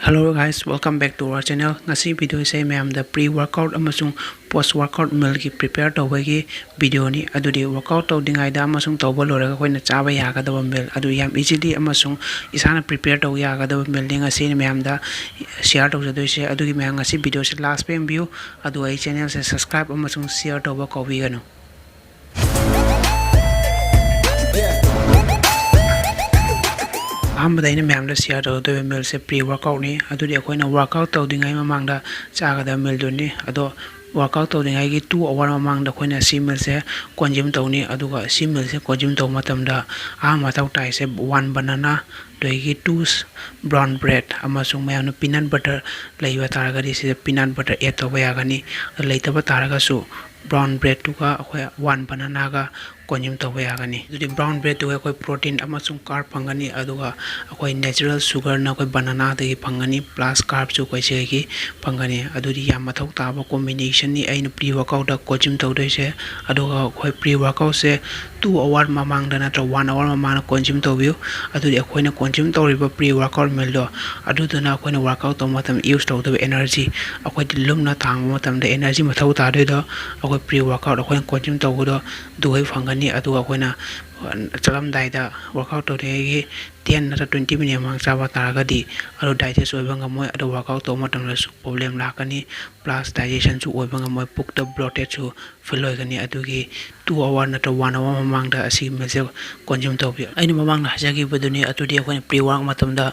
Hello guys, welcome back to our channel. Ngasi video se ma'am the pre-workout amasung post-workout meal ki prepare tawagi video ni adudi workout tawdingai da amasung tawba loraga koina chaba yagadaba meal adu yam easily amasung isana prepare taw yagadaba meal ni ngasi ni ma'am da share tawjadoi se adugi ma'am ngasi video se last pay view adu ai channel se subscribe amasung share tawba kobi ganu. Ahambadaina ma'am da share tawdoi meal se pre-workout ni adudi akoina workout tawdingai mamangda chagada meal doni ado workout tawdingai gi 2 hour mamangda koina si meal se consume tawni aduga si meal se consume taw matamda ahama taw tai se 1 banana doigi 2 brown bread amasung ma'am peanut butter leiwa taragadi se peanut butter add tawba yagani leitaba taraga su brown bread tuga 1 banana ga consume tawba yagani judi brown bread tuga koi protein amasung carb phangani aduga koi natural sugar na koi banana de phangani plus carb chu koi se gi phangani adudi yam mathau taba combination ni aina pre workout da consume tawdoi se aduga koi pre workout se 2 hour mamang da na 1 hour mamang consume tawbiu adudi koina consume tawriba pre workout meal do aduduna koina workout taw matam use tawdaba energy akoi dilum na thang matam da energy mathau ta doi do akoi pre workout akoi consume tawdo dugai phangani aduga koina chalam dai da workout to de 10 na 20 minute mang chaba taragadi aro digest oibanga moi ado workout to matam la su problem lakani plus digestion chu oibanga moi puk to bloated chu fill oigani adugi 2 hour na 1 hour mamang da asi mese consume to bi aini mamang na hajagi baduni atudi akoi pre work matam da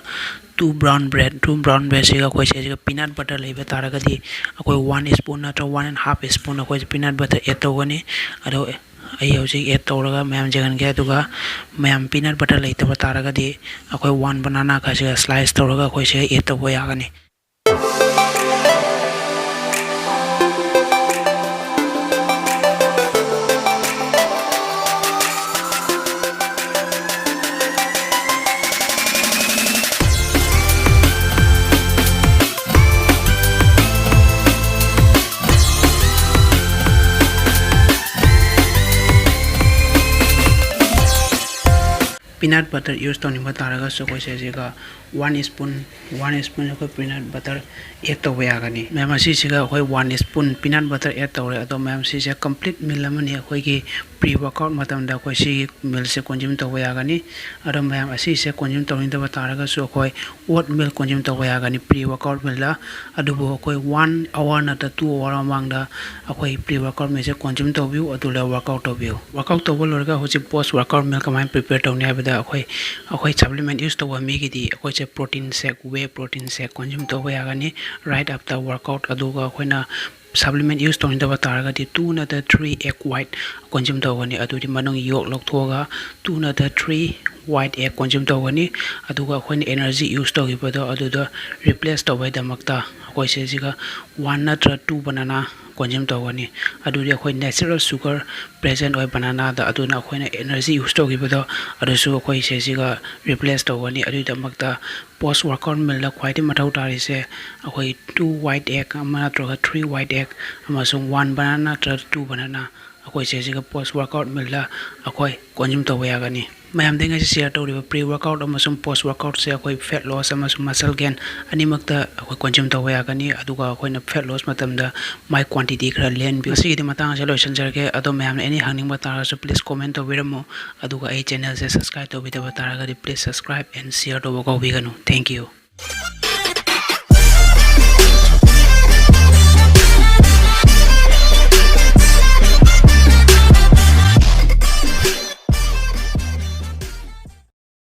2 brown bread siga koi se peanut butter leiba taragadi akoi 1 spoon na 1.5 spoon akoi peanut butter add tawani ado ai hojik add tawraga ma'am jagan ge aduga ma'am peanut butter leitaba taragadi akoi 1 banana ka se slice tawraga koi se add tawba yagani. Peanut butter use to nimba taraga so koi se ga 1 spoon ko peanut butter add to yagani ma'am asi siga koi 1 spoon peanut butter add tawre ado ma'am si se complete meal amani koi gi pre workout matam da koi si meal se consume to yagani ado ma'am asi se consume to ninda taraga so koi oat meal consume to yagani pre workout meal la adu bo koi 1 hour na 2 hour amang da koi pre workout meal se consume to view adu la workout to view workout to lorga hoji post workout meal kamai prepare to ni abada akoi supplement use to mi gi di akoi se protein shake whey protein shake consume to yagani right after workout aduga koina supplement use to inda bataraga di 2 na 3 egg white consume to gani adudi manung yolk lok thoga 2 na 3 white egg consume to gani aduga koina energy use to gi bodo aduda replace to bai damakta koi se jiga 1 na 2 banana consume to gani adudi koi natural sugar present oi banana da aduna koina energy use to gi bodo adusu koi se jiga replace to gani adu damakta post workout meal la khwai ti mathau tari se akoi 2 white egg ama troga 3 white egg amasung 1 banana 2 banana akoi se jiga post workout meal la akoi consume to yagani mayam denga share to pre workout amasung post workout se akoi fat loss amasung muscle gain animakta akoi consume to yagani aduga akoi na fat loss matam da my quantity khara len bi si di matang solution jarge ado mayam any hangning batara so please comment to biramo aduga ai channel se subscribe to bidaba taraga please subscribe and share to go biganu. Thank you.